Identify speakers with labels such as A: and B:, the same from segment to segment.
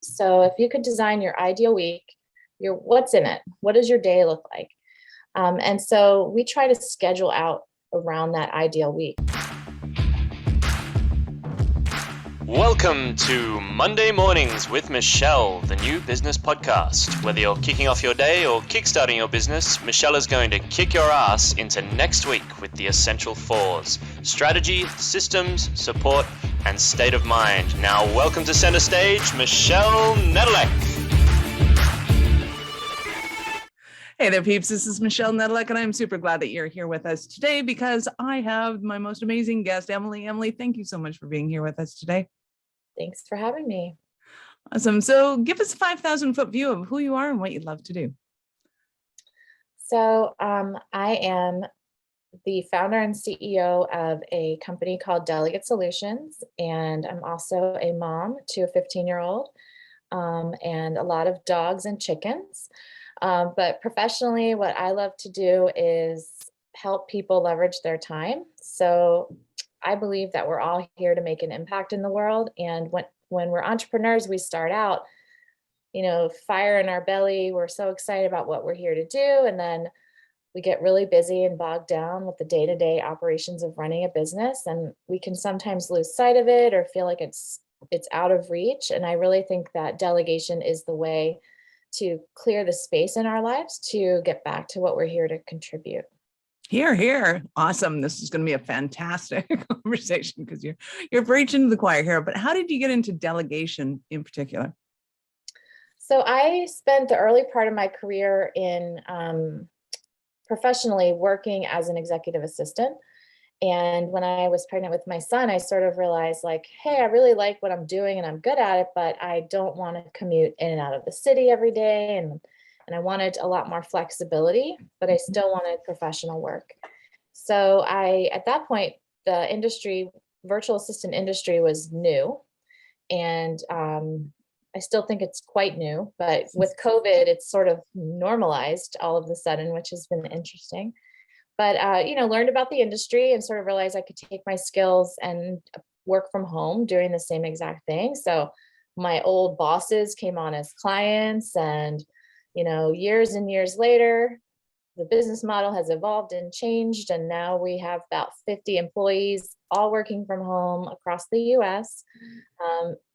A: So if you could design your ideal week, your what's in it? What does your day look like? And so we try to schedule out around that ideal week.
B: Welcome to Monday Mornings with Michelle, the new business podcast. Whether you're kicking off your day or kickstarting your business, Michelle is going to kick your ass into next week with the essential fours: strategy, systems, support, and state of mind. Now, welcome to center stage, Michelle Nedelec.
C: Hey there, peeps. This is Michelle Nedelec, and I'm super glad that you're here with us today because I have my most amazing guest, Emily. Emily, thank you so much for being here with us today.
A: Thanks for having me.
C: Awesome. So give us a 5,000-foot view of who you are and what you'd love to do.
A: So I am the founder and CEO of a company called Delegate Solutions, and I'm also a mom to a 15-year-old and a lot of dogs and chickens. But professionally, what I love to do is help people leverage their time. So I believe that we're all here to make an impact in the world. And when we're entrepreneurs, we start out, fire in our belly. We're so excited about what we're here to do. And then we get really busy and bogged down with the day-to-day operations of running a business. And we can sometimes lose sight of it or feel like it's out of reach. And I really think that delegation is the way to clear the space in our lives to get back to what we're here to contribute.
C: Here. Awesome. This is going to be a fantastic conversation because you're preaching to the choir here. But how did you get into delegation in particular?
A: So I spent the early part of my career in professionally working as an executive assistant. And when I was pregnant with my son, I sort of realized hey, I really like what I'm doing and I'm good at it, but I don't want to commute in and out of the city every day. And I wanted a lot more flexibility, but I still wanted professional work. So at that point, the virtual assistant industry was new. And I still think it's quite new, but with COVID, it's sort of normalized all of a sudden, which has been interesting. But, learned about the industry and sort of realized I could take my skills and work from home doing the same exact thing. So my old bosses came on as clients and, years and years later, the business model has evolved and changed. And now we have about 50 employees all working from home across the US,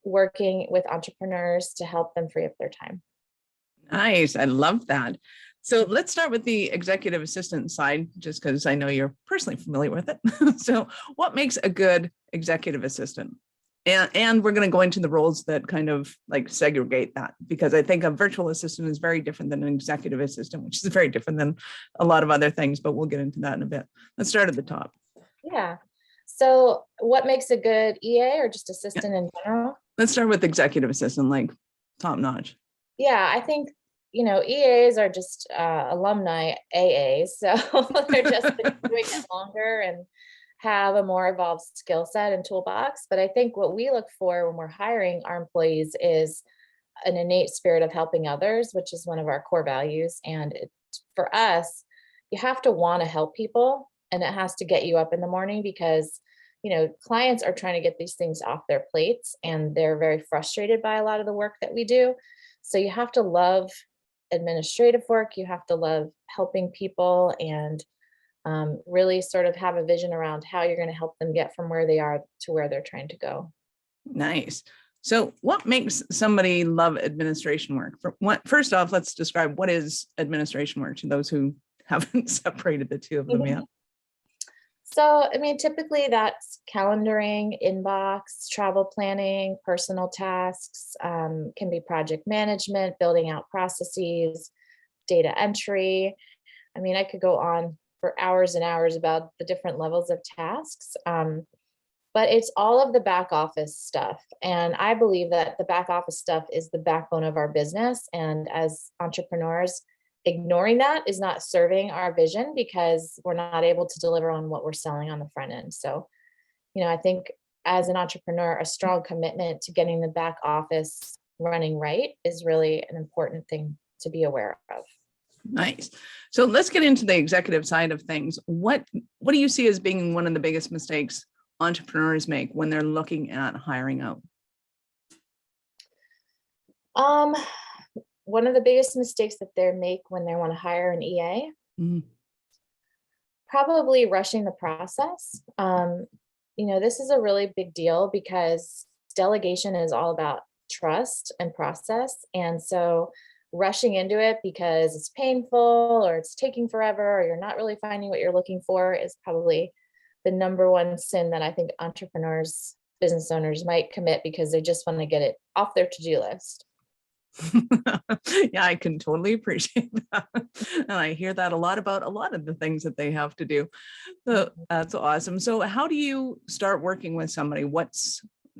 A: working with entrepreneurs to help them free up their time.
C: Nice. I love that. So let's start with the executive assistant side, just because I know you're personally familiar with it. So what makes a good executive assistant? And we're going to go into the roles that kind of segregate that, because I think a virtual assistant is very different than an executive assistant, which is very different than a lot of other things, but we'll get into that in a bit. Let's start at the top.
A: Yeah. So what makes a good EA or just assistant in general?
C: Let's start with executive assistant, top notch.
A: Yeah, I think EAs are just alumni AAs, so they're just been doing it longer and have a more evolved skill set and toolbox. But I think what we look for when we're hiring our employees is an innate spirit of helping others, which is one of our core values. And for us, you have to want to help people, and it has to get you up in the morning because clients are trying to get these things off their plates, and they're very frustrated by a lot of the work that we do. So you have to love administrative work, you have to love helping people, and really sort of have a vision around how you're going to help them get from where they are to where they're trying to go.
C: Nice. So what makes somebody love administration work? First off, let's describe what is administration work to those who haven't separated the two of them yet.
A: So, typically that's calendaring, inbox, travel planning, personal tasks, can be project management, building out processes, data entry. I could go on for hours and hours about the different levels of tasks, but it's all of the back office stuff. And I believe that the back office stuff is the backbone of our business. And as entrepreneurs, ignoring that is not serving our vision because we're not able to deliver on what we're selling on the front end. So, I think as an entrepreneur, a strong commitment to getting the back office running right is really an important thing to be aware of.
C: Nice. So let's get into the executive side of things. What do you see as being one of the biggest mistakes entrepreneurs make when they're looking at hiring out?
A: Um, One of the biggest mistakes that they make when they want to hire an EA,
C: Mhm.
A: probably rushing the process. This is a really big deal because delegation is all about trust and process. And so rushing into it because it's painful or it's taking forever or you're not really finding what you're looking for is probably the number one sin that I think entrepreneurs, business owners might commit because they just want to get it off their to-do list.
C: Yeah, I can totally appreciate that. And I hear that a lot about a lot of the things that they have to do. So that's awesome. So how do you start working with somebody?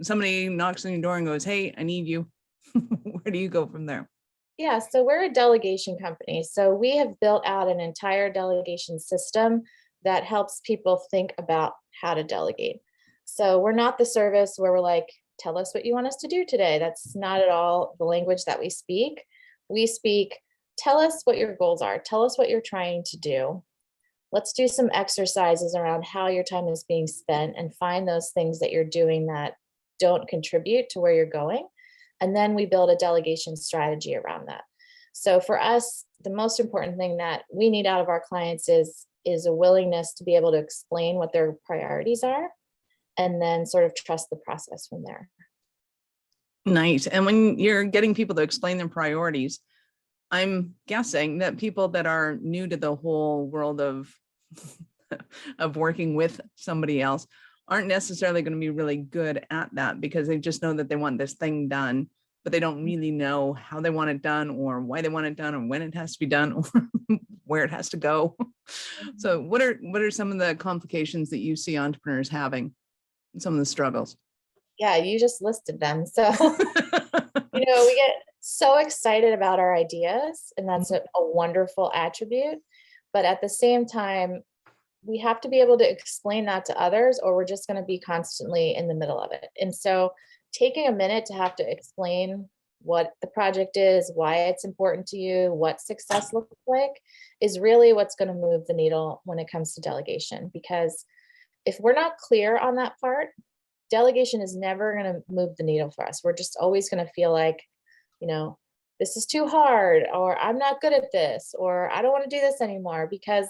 C: Somebody knocks on your door and goes, "Hey, I need you." Where do you go from there?
A: Yeah, so we're a delegation company. So we have built out an entire delegation system that helps people think about how to delegate. So we're not the service where we're like, tell us what you want us to do today. That's not at all the language that we speak. We speak, tell us what your goals are, tell us what you're trying to do. Let's do some exercises around how your time is being spent and find those things that you're doing that don't contribute to where you're going. And then we build a delegation strategy around that. So for us, the most important thing that we need out of our clients is a willingness to be able to explain what their priorities are and then sort of trust the process from there.
C: Nice. And when you're getting people to explain their priorities, I'm guessing that people that are new to the whole world of of working with somebody else aren't necessarily going to be really good at that because they just know that they want this thing done, but they don't really know how they want it done or why they want it done or when it has to be done or where it has to go. So what are some of the complications that you see entrepreneurs having, some of the struggles?
A: Yeah, you just listed them. So, we get so excited about our ideas, and that's a wonderful attribute. But at the same time, we have to be able to explain that to others, or we're just going to be constantly in the middle of it. And so, taking a minute to have to explain what the project is, why it's important to you, what success looks like, is really what's going to move the needle when it comes to delegation. Because if we're not clear on that part, delegation is never going to move the needle for us. We're just always going to feel like, you know, this is too hard, or I'm not good at this, or I don't want to do this anymore. Because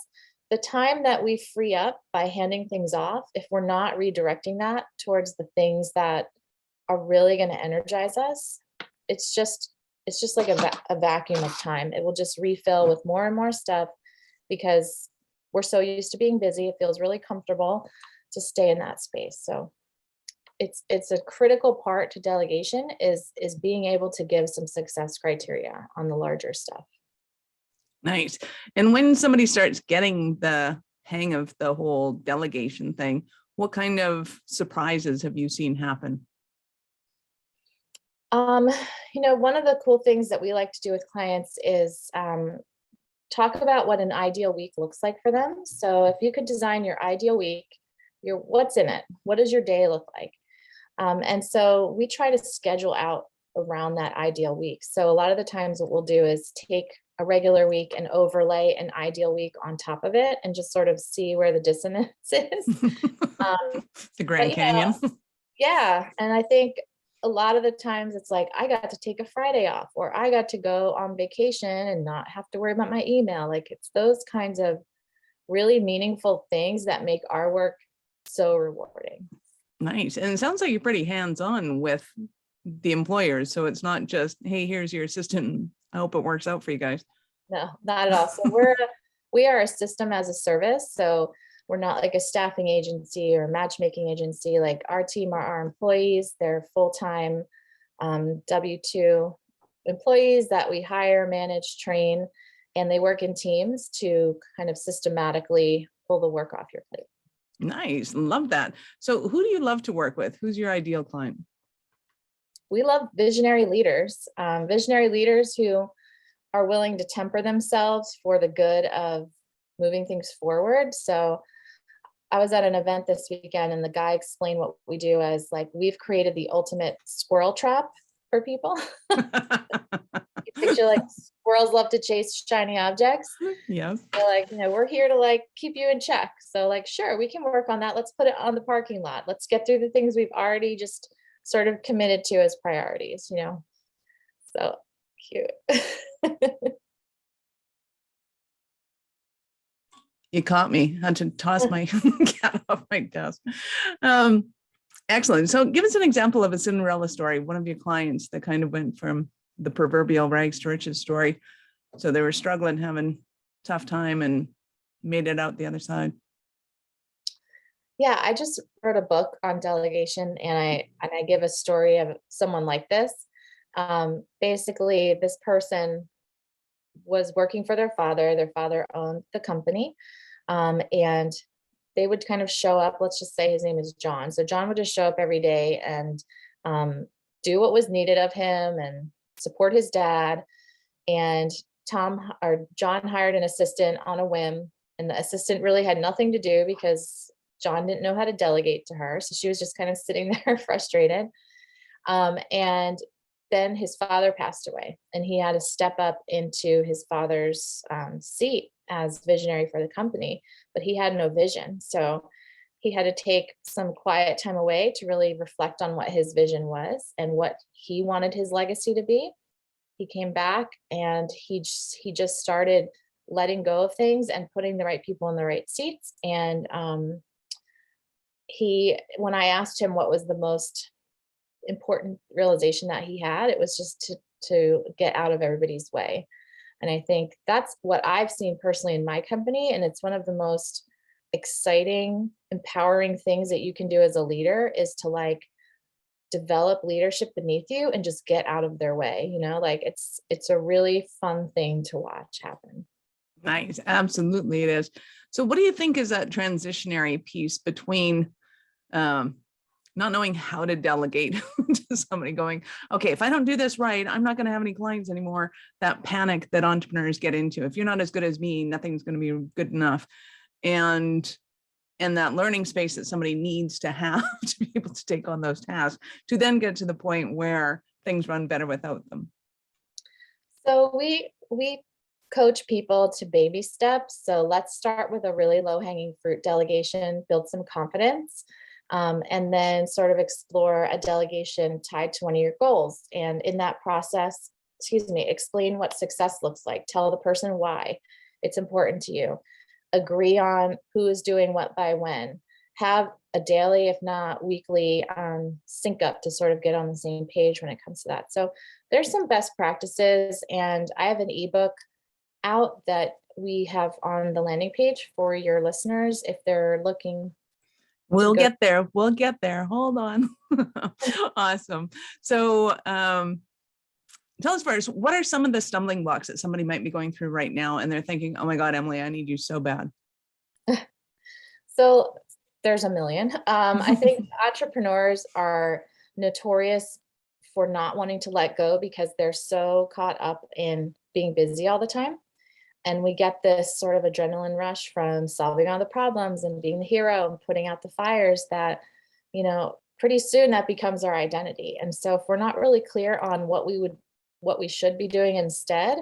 A: the time that we free up by handing things off, if we're not redirecting that towards the things that are really going to energize us, it's just like a vacuum of time. It will just refill with more and more stuff because we're so used to being busy. It feels really comfortable to stay in that space. So it's a critical part to delegation is being able to give some success criteria on the larger stuff.
C: Nice. And when somebody starts getting the hang of the whole delegation thing, what kind of surprises have you seen happen?
A: Um, one of the cool things that we like to do with clients is talk about what an ideal week looks like for them. So if you could design your ideal week, what's in it? What does your day look like? And so we try to schedule out around that ideal week. So a lot of the times what we'll do is take a regular week and overlay an ideal week on top of it and just sort of see where the dissonance is.
C: The Grand
A: But
C: Canyon.
A: yeah. And I think a lot of the times it's like, I got to take a Friday off, or I got to go on vacation and not have to worry about my email. Like it's those kinds of really meaningful things that make our work so rewarding.
C: Nice. And it sounds like you're pretty hands-on with the employers. So it's not just, hey, here's your assistant. I hope it works out for you guys.
A: No, not at all. So we are a system as a service. So we're not like a staffing agency or matchmaking agency. Like our team are our employees. They're full-time W-2 employees that we hire, manage, train, and they work in teams to kind of systematically pull the work off your plate.
C: Nice. Love that. So who do you love to work with? Who's your ideal client?
A: We love visionary leaders who are willing to temper themselves for the good of moving things forward. So I was at an event this weekend and the guy explained what we do as like, we've created the ultimate squirrel trap for people. You picture like squirrels love to chase shiny objects.
C: Yes.
A: They're like, we're here to like keep you in check. So like, sure, we can work on that. Let's put it on the parking lot. Let's get through the things we've already just sort of committed to as priorities. So cute.
C: You caught me. I had to toss my cat off my desk. Excellent. So give us an example of a Cinderella story, one of your clients that kind of went from the proverbial rags to riches story. So they were struggling, having tough time, and made it out the other side.
A: Yeah, I just wrote a book on delegation, and I give a story of someone like this. Basically, this person was working for their father. Their father owned the company, and they would kind of show up. Let's just say his name is John. So John would just show up every day and do what was needed of him and support his dad. And John hired an assistant on a whim, and the assistant really had nothing to do because John didn't know how to delegate to her. So she was just kind of sitting there frustrated. And then his father passed away, and he had to step up into his father's seat as visionary for the company, but he had no vision. So he had to take some quiet time away to really reflect on what his vision was and what he wanted his legacy to be. He came back, and he just started letting go of things and putting the right people in the right seats. And when I asked him what was the most important realization that he had, it was just to get out of everybody's way. And I think that's what I've seen personally in my company. And it's one of the most exciting, empowering things that you can do as a leader, is to like develop leadership beneath you and just get out of their way. Like it's a really fun thing to watch happen.
C: Nice. Absolutely it is. So what do you think is that transitionary piece between not knowing how to delegate to somebody going, okay, if I don't do this right, I'm not going to have any clients anymore. That panic that entrepreneurs get into. If you're not as good as me, nothing's going to be good enough. And that learning space that somebody needs to have to be able to take on those tasks, to then get to the point where things run better without them.
A: So we coach people to baby steps. So let's start with a really low hanging fruit delegation, build some confidence. And then sort of explore a delegation tied to one of your goals. And in that process, explain what success looks like. Tell the person why it's important to you. Agree on who is doing what by when. Have a daily, if not weekly, sync up to sort of get on the same page when it comes to that. So there's some best practices, and I have an ebook out that we have on the landing page for your listeners if they're looking.
C: We'll get there. We'll get there. Hold on. Awesome. So tell us first, what are some of the stumbling blocks that somebody might be going through right now and they're thinking, oh my God, Emily, I need you so bad?
A: So there's a million. I think entrepreneurs are notorious for not wanting to let go because they're so caught up in being busy all the time. And we get this sort of adrenaline rush from solving all the problems and being the hero and putting out the fires that, pretty soon that becomes our identity. And so if we're not really clear on what we should be doing instead,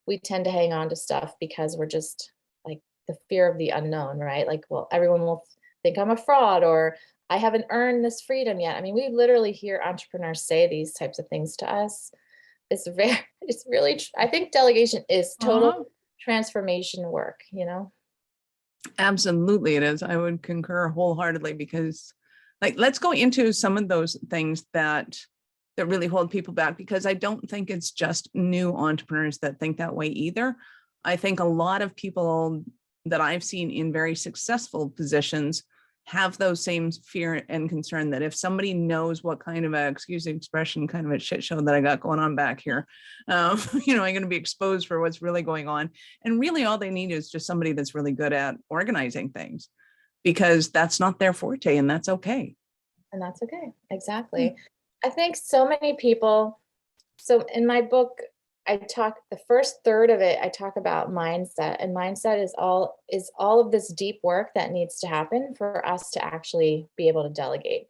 A: we tend to hang on to stuff because we're just like the fear of the unknown, right? Like, well, everyone will think I'm a fraud, or I haven't earned this freedom yet. I mean, we literally hear entrepreneurs say these types of things to us. It's really, I think delegation is total transformation work,
C: Absolutely it is. I would concur wholeheartedly, because let's go into some of those things that really hold people back, because I don't think it's just new entrepreneurs that think that way either. I think a lot of people that I've seen in very successful positions have those same fear and concern that if somebody knows what kind of excuse the expression, kind of a shit show that I got going on back here, I'm going to be exposed for what's really going on. And really all they need is just somebody that's really good at organizing things, because that's not their forte, and that's okay.
A: And that's okay. Exactly. I think so many people, so in my book, the first third of it, I talk about mindset, and mindset is all of this deep work that needs to happen for us to actually be able to delegate.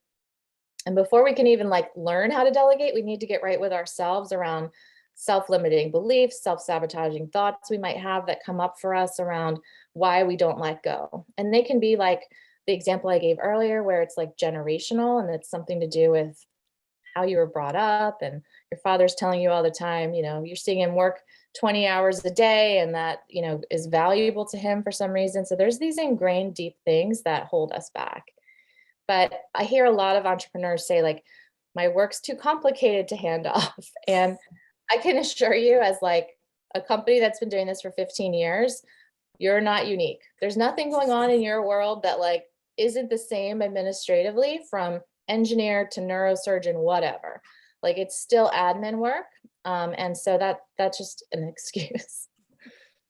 A: And before we can even learn how to delegate, we need to get right with ourselves around self-limiting beliefs, self-sabotaging thoughts we might have that come up for us around why we don't let go. And they can be like the example I gave earlier, where it's like generational, and it's something to do with how you were brought up, and your father's telling you all the time, you're seeing him work 20 hours a day, and that, is valuable to him for some reason. So there's these ingrained deep things that hold us back. But I hear a lot of entrepreneurs say, like, my work's too complicated to hand off. And I can assure you, as like a company that's been doing this for 15 years, you're not unique. There's nothing going on in your world that like isn't the same administratively, from engineer to neurosurgeon, whatever. Like, it's still admin work. And so that's just an excuse.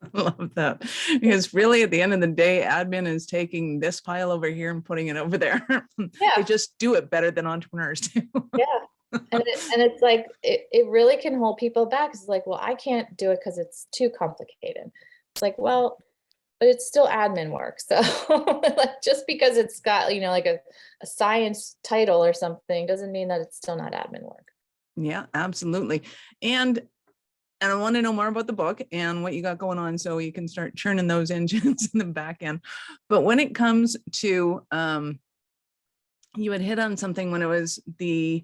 C: I love that, because really at the end of the day, admin is taking this pile over here and putting it over there. They
A: Yeah.
C: just do it better than entrepreneurs do.
A: Yeah. And it's like, it really can hold people back. It's like, well, I can't do it because it's too complicated. It's like, well, but it's still admin work. So like, just because it's got, like a science title or something doesn't mean that it's still not admin work.
C: Yeah, absolutely. And I want to know more about the book and what you got going on, so you can start churning those engines in the back end. But when it comes to, you had hit on something when it was the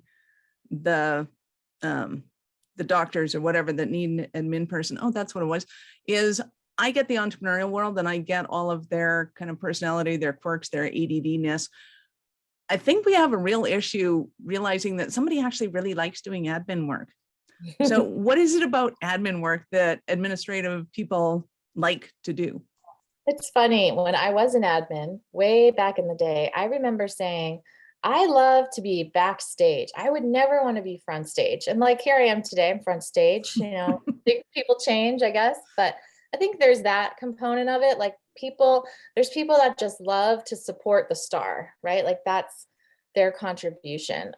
C: doctors or whatever that need an admin person. Oh, that's what it was. Is I get the entrepreneurial world and I get all of their kind of personality, their quirks, their ADD-ness. I think we have a real issue realizing that somebody actually really likes doing admin work. So what is it about admin work that administrative people like to do?
A: It's funny, when I was an admin way back in the day, I remember saying, I love to be backstage. I would never want to be front stage. And like, here I am today, I'm front stage, people change, I guess. But I think there's that component of it. Like, there's people that just love to support the star, right? Like, that's their contribution.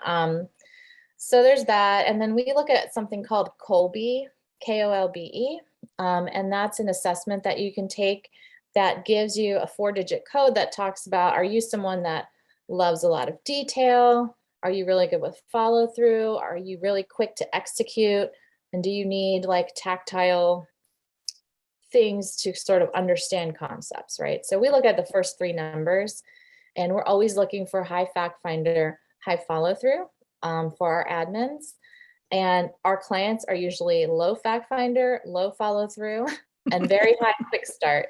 A: So there's that. And then we look at something called Kolbe, Kolbe. And that's an assessment that you can take that gives you a 4-digit code that talks about, are you someone that loves a lot of detail? Are you really good with follow through? Are you really quick to execute? And do you need like tactile things to sort of understand concepts, right? So we look at the first 3 numbers, and we're always looking for high fact finder, high follow through for our admins. And our clients are usually low fact finder, low follow through, and very high quick start.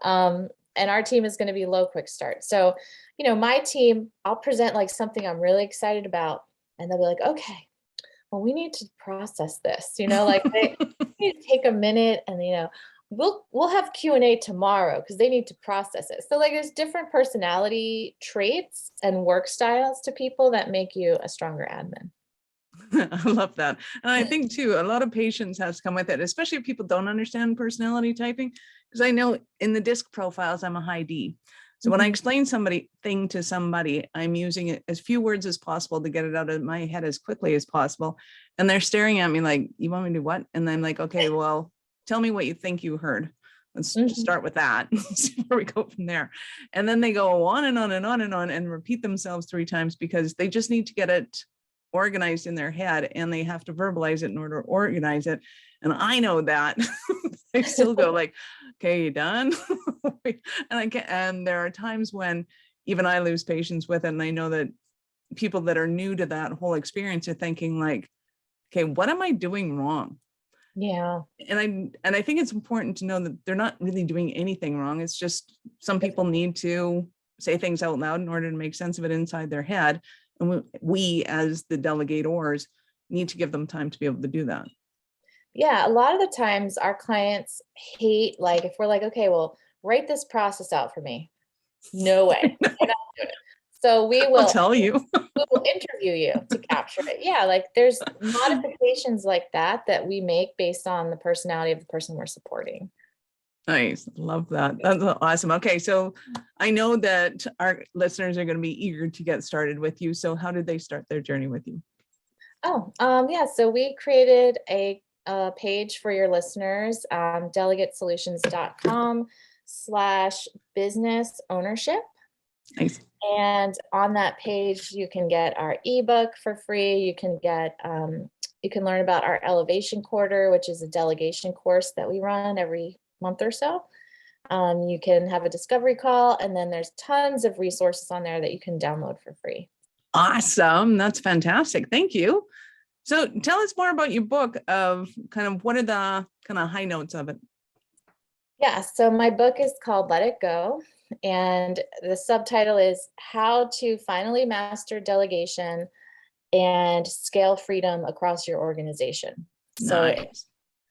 A: And our team is going to be low quick start. So, my team, I'll present like something I'm really excited about, and they'll be like, okay, well, we need to process this, like they need to take a minute, and, we'll have Q&A tomorrow because they need to process it. So like, there's different personality traits and work styles to people that make you a stronger admin.
C: I love that. And I think too, a lot of patience has to come with it, especially if people don't understand personality typing. Because I know in the DISC profiles, I'm a high D. So when I explain thing to somebody, I'm using as few words as possible to get it out of my head as quickly as possible. And they're staring at me like, you want me to do what? And I'm like, okay, well, tell me what you think you heard. Let's just start with that. See where we go from there. And then they go on and on and on and on and repeat themselves 3 times because they just need to get it organized in their head, and they have to verbalize it in order to organize it. And I know that. I still go like, okay, you done? And there are times when even I lose patience with it. And I know that people that are new to that whole experience are thinking like, okay, what am I doing wrong?
A: Yeah.
C: And I think it's important to know that they're not really doing anything wrong. It's just some people need to say things out loud in order to make sense of it inside their head. And we as the delegators need to give them time to be able to do that.
A: Yeah, a lot of the times our clients hate, like, if we're like, okay, well, write this process out for me. No way. We're not doing it. So
C: I'll tell you.
A: we will interview you to capture it. Yeah, like there's modifications like that we make based on the personality of the person we're supporting.
C: Nice. Love that. That's awesome. Okay. So I know that our listeners are going to be eager to get started with you. So how did they start their journey with you?
A: Oh, yeah. So we created a page for your listeners, delegatesolutions.com/business ownership.
C: Nice.
A: And on that page, you can get our ebook for free. You can get, you can learn about our elevation quarter, which is a delegation course that we run every month or so. You can have a discovery call, and then there's tons of resources on there that you can download for free.
C: Awesome. That's fantastic. Thank you. So tell us more about your book of kind of what are the kind of high notes of it?
A: Yeah, so my book is called Let It Go, and the subtitle is How to Finally Master Delegation and Scale Freedom Across Your Organization. So
C: Nice.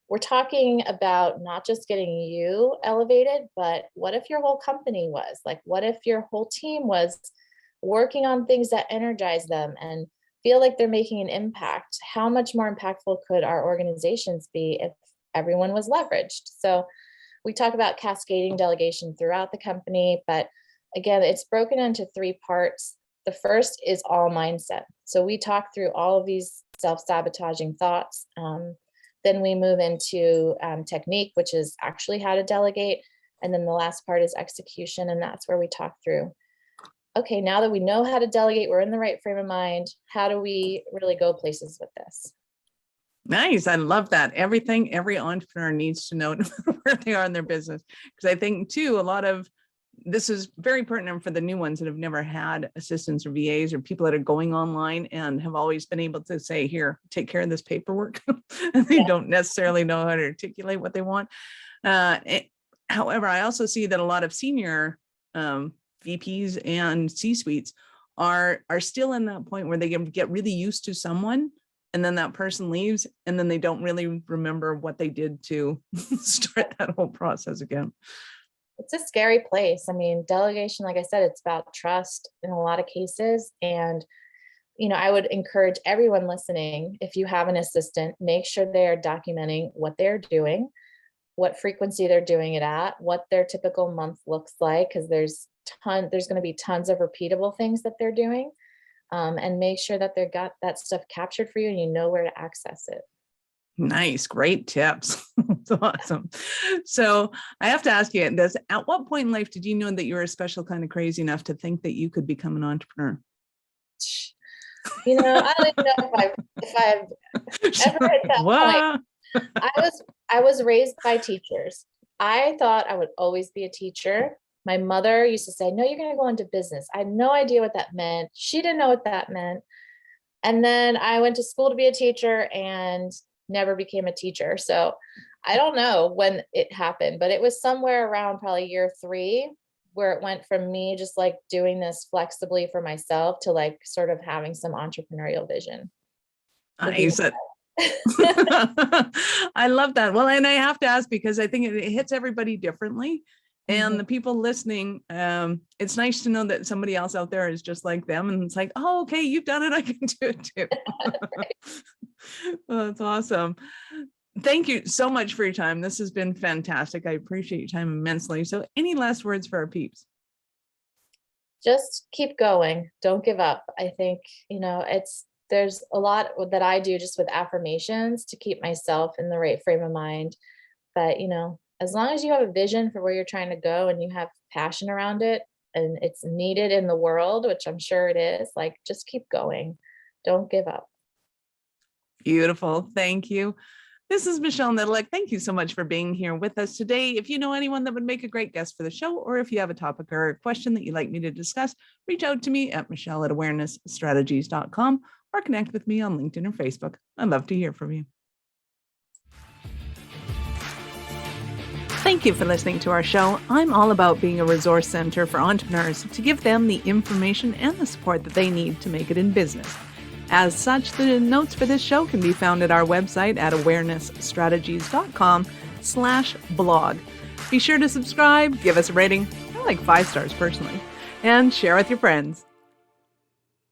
A: we're talking about not just getting you elevated, but what if your whole company was? Like, what if your whole team was working on things that energize them and feel like they're making an impact? How much more impactful could our organizations be if everyone was leveraged? So we talk about cascading delegation throughout the company, but again, it's broken into three parts. The first is all mindset. So we talk through all of these self-sabotaging thoughts. Then we move into technique, which is actually how to delegate. And then the last part is execution. And that's where we talk through, okay, now that we know how to delegate, we're in the right frame of mind. How do we really go places with this?
C: Nice. I love that. Everything every entrepreneur needs to know where they are in their business. Because I think too, a lot of this is very pertinent for the new ones that have never had assistants or VAs or people that are going online and have always been able to say, here, take care of this paperwork. And they don't necessarily know how to articulate what they want. However, I also see that a lot of senior VPs and C-suites are still in that point where they get really used to someone, and then that person leaves, and then they don't really remember what they did to start that whole process again.
A: It's a scary place. I mean, delegation, like I said, it's about trust in a lot of cases. And, I would encourage everyone listening, if you have an assistant, make sure they are documenting what they're doing, what frequency they're doing it at, what their typical month looks like, because there's going to be tons of repeatable things that they're doing. And make sure that they've got that stuff captured for you and you know where to access it.
C: Nice. Great tips. That's awesome. So I have to ask you this, at what point in life did you know that you were a special kind of crazy enough to think that you could become an entrepreneur?
A: I don't even know if I've ever hit that point. I was raised by teachers. I thought I would always be a teacher. My mother used to say, no, you're going to go into business. I had no idea what that meant. She didn't know what that meant. And then I went to school to be a teacher and never became a teacher. So I don't know when it happened, but it was somewhere around probably year 3 where it went from me just like doing this flexibly for myself to like sort of having some entrepreneurial vision.
C: Nice. I love that. Well, and I have to ask because I think it hits everybody differently. And the people listening, it's nice to know that somebody else out there is just like them. And it's like, oh, okay, you've done it. I can do it too. Well, that's awesome. Thank you so much for your time. This has been fantastic. I appreciate your time immensely. So any last words for our peeps?
A: Just keep going. Don't give up. I think, there's a lot that I do just with affirmations to keep myself in the right frame of mind. But, as long as you have a vision for where you're trying to go and you have passion around it and it's needed in the world, which I'm sure it is, like, just keep going. Don't give up.
C: Beautiful. Thank you. This is Michelle Nedelec. Thank you so much for being here with us today. If you know anyone that would make a great guest for the show, or if you have a topic or a question that you'd like me to discuss, reach out to me at michelle@awarenessstrategies.com or connect with me on LinkedIn or Facebook. I'd love to hear from you. Thank you for listening to our show. I'm all about being a resource center for entrepreneurs to give them the information and the support that they need to make it in business. As such, the notes for this show can be found at our website at awarenessstrategies.com/blog. Be sure to subscribe, give us a rating. I like 5 stars personally, and share with your friends.